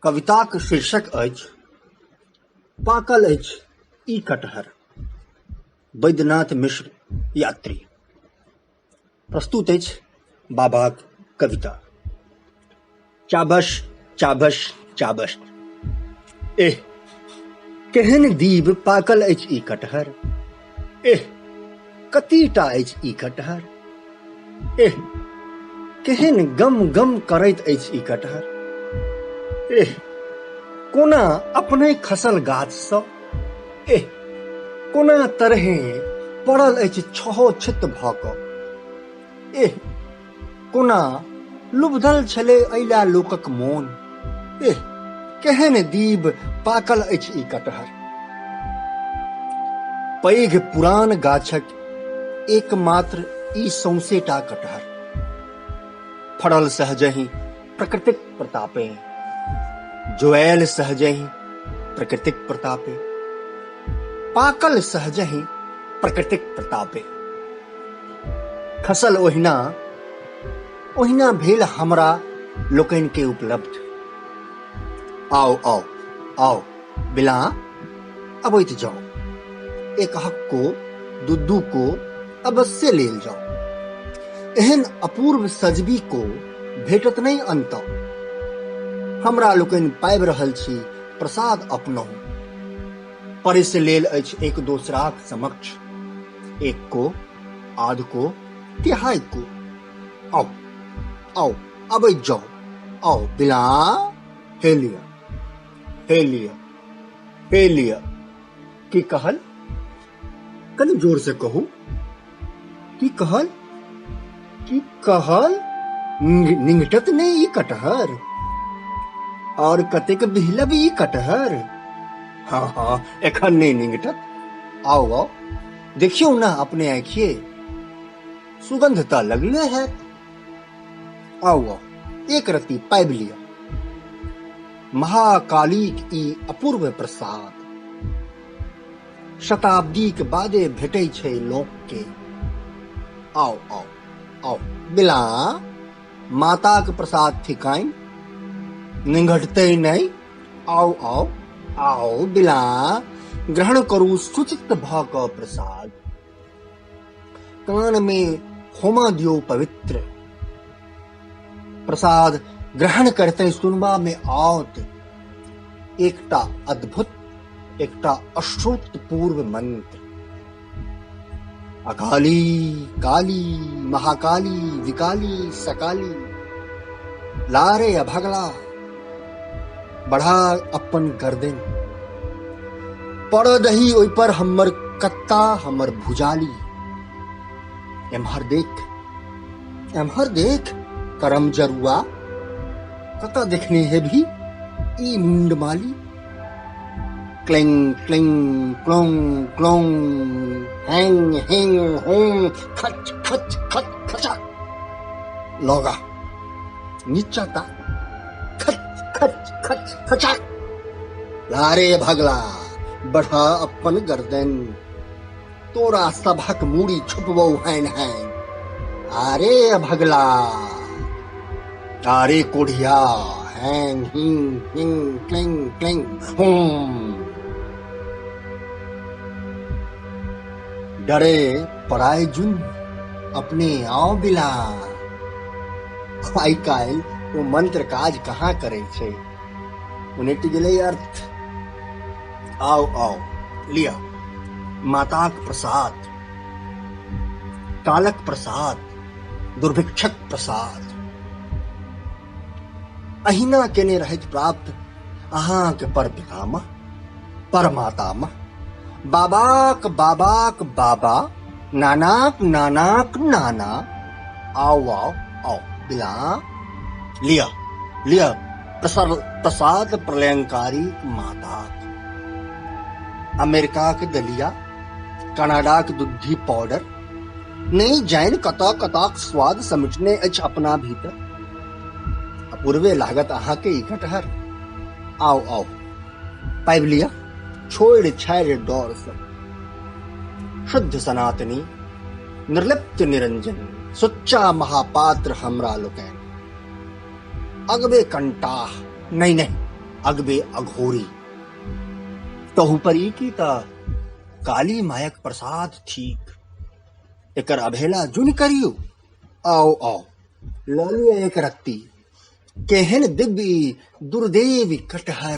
कविताक शीर्षक अछि पाकल अछि ई कटहर। बैद्यनाथ मिश्र यात्री। प्रस्तुत अछि बाबाक कविता। चाबस चाबस चाबस। एह केहन दीब पाकल अछि ई कटहर। एह कतीटा अछि ई कटहर। एह केहन गम गम करैत अछि ई कटहर। एह कोना अपने खसल गाछसँ। एह कोना तरहे पड़ल अछि छहो छित भऽ कऽ। एह कोना लुभधल छलै अइला लोकक मोन। एह केहन दीब पाकल अछि ई कटहर। पैघ पुरान गाछक एकमात्र ई सौंसेटा कटहर। फड़ल सहजहि प्रकृतिक प्रतापे, जोआयल सहजहि प्रकृतिक प्रतापे, पाकल सहजहि प्रकृतिक प्रतापे। खसल ओहिना ओहिना भेल हमरा लोकनि के उपलब्ध। आओ आओ आओ बिला अबैत जाओ, एक हक्को दुद्दू को अवश्य लेल जाओ। एहन अपूर्व सजबी को भेटत नहि अंतः। हमरा लोकनि पाबि रहल छी प्रसाद अपनहु। परिस लेल अछि एक दोसराक समक्ष, एक को आध को तिहाई को। आओ आओ अबैत जाओ, आओ बिला हे लिया हे लिया हे लिया। की कहल? कनि जोर से कहू। की कहल? की कहल? निंघटत नहि ई कटहर। और कतेक बिहलब ई कटहर। हाँ हाँ एखन नहीं निंघटत। आओ आओ देखियो ना अपने आँखिए, सुगंधता लगले है। आओ आओ एक रत्ती पाबि लिया महाकालीक ई अपूर्व प्रसाद। शताब्दीक बादे भेटै छै लोक के। आओ आओ आओ बिला माताक प्रसाद थिकाइन, निंघटतै नहीं। आओ आओ आओ बिला ग्रहण करू सुचित भऽ कऽ प्रसाद। कान में होमा दियो पवित्र, प्रसाद ग्रहण करते सुनबा में आओत एकटा अद्भुत, एकटा अश्रुतपूर्व मंत्र। अकाली काली महाकाली विकाली सकाली, लारे अभगला बढ़ा अपन गर्दन। पड़ दही ओइ पर हमर कत्ता हमर भुजाली। एम्हर देख करम जरुआ, कतऽ देखने हेभी ई मुंडमाली। क्लिंग क्लिंग क्लोंग क्लोंग, हैंग हैंग होंग, खच खच खच खचा। लौगा नीचा ता खच खच खच खचा। लारे भगला बढ़ा अपन गर्दन, तोरा सभक मूड़ी छुपबौ हैन हैन। आरे भगला आरे कोढ़िया, हैंग हिंग हिंग क्लिंग क्लिंग होम। डरे पराय जुन अपने आओ बिला। आइ काल्हि ओ मंत्र काज कहाँ करे छै, उनेट गेलै अर्थ। आओ आओ लिया माताक प्रसाद, कालक प्रसाद, दुर्भिक्षक प्रसाद। अहिना केने रहैत प्राप्त अहाँक पर पितामह परमातामह, बाबाक बाबाक बाबा, नानाक नानाक नाना। आओ आओ आओ बिला लिया लिया प्रसाद प्रलयंकारी माताक। अमेरिकाक दलिया, कनाडाक दुधी पाउडर, नहीं जाइन कतऽ कताक स्वाद समेटने अछि अपना भीतर। अपूर्वे लागत अहाँके ई कटहर। आओ आओ पाबि लिया छोड़ि छाड़ि डर सब। शुद्ध सनातनी निर्लिप्त निरंजन सुच्चा महापात्र हमरा लोकनि। अगबे कंटाह नहीं नहीं अगबे अघोरी। तहु परी की ता काली मायक प्रसाद ठीक, एकर अभेला जुन करियो। आओ आओ लालिया एक रत्ती, केहन दिव्य दुर्देवी कटहर।